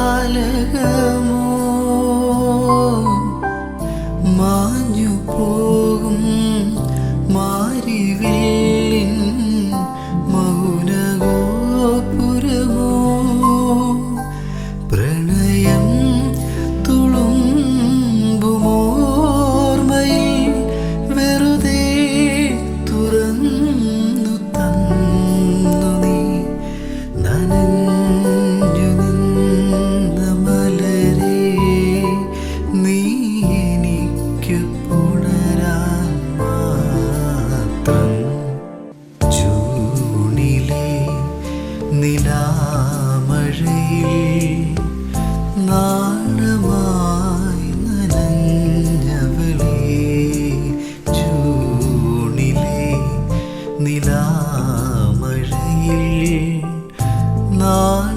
നീലജാലകമോ മാഞ്ഞു പോകും മാരിവില്ലിൻ മൗനഗോപുരമോ പ്രണയം തുളുമ്പുമോർമ്മയിൽ വെറുതെ തുറന്നു തന്നു നീ നനഞ്ഞു നിന്ന മലരേ നീ എനിക്ക് പുണരാൻ മാത്രം ജൂണിലെ നിലാമഴയിൽ നാണമായി നനഞ്ഞവളേ ജൂണിലെ നിലാമഴയിൽ നാണ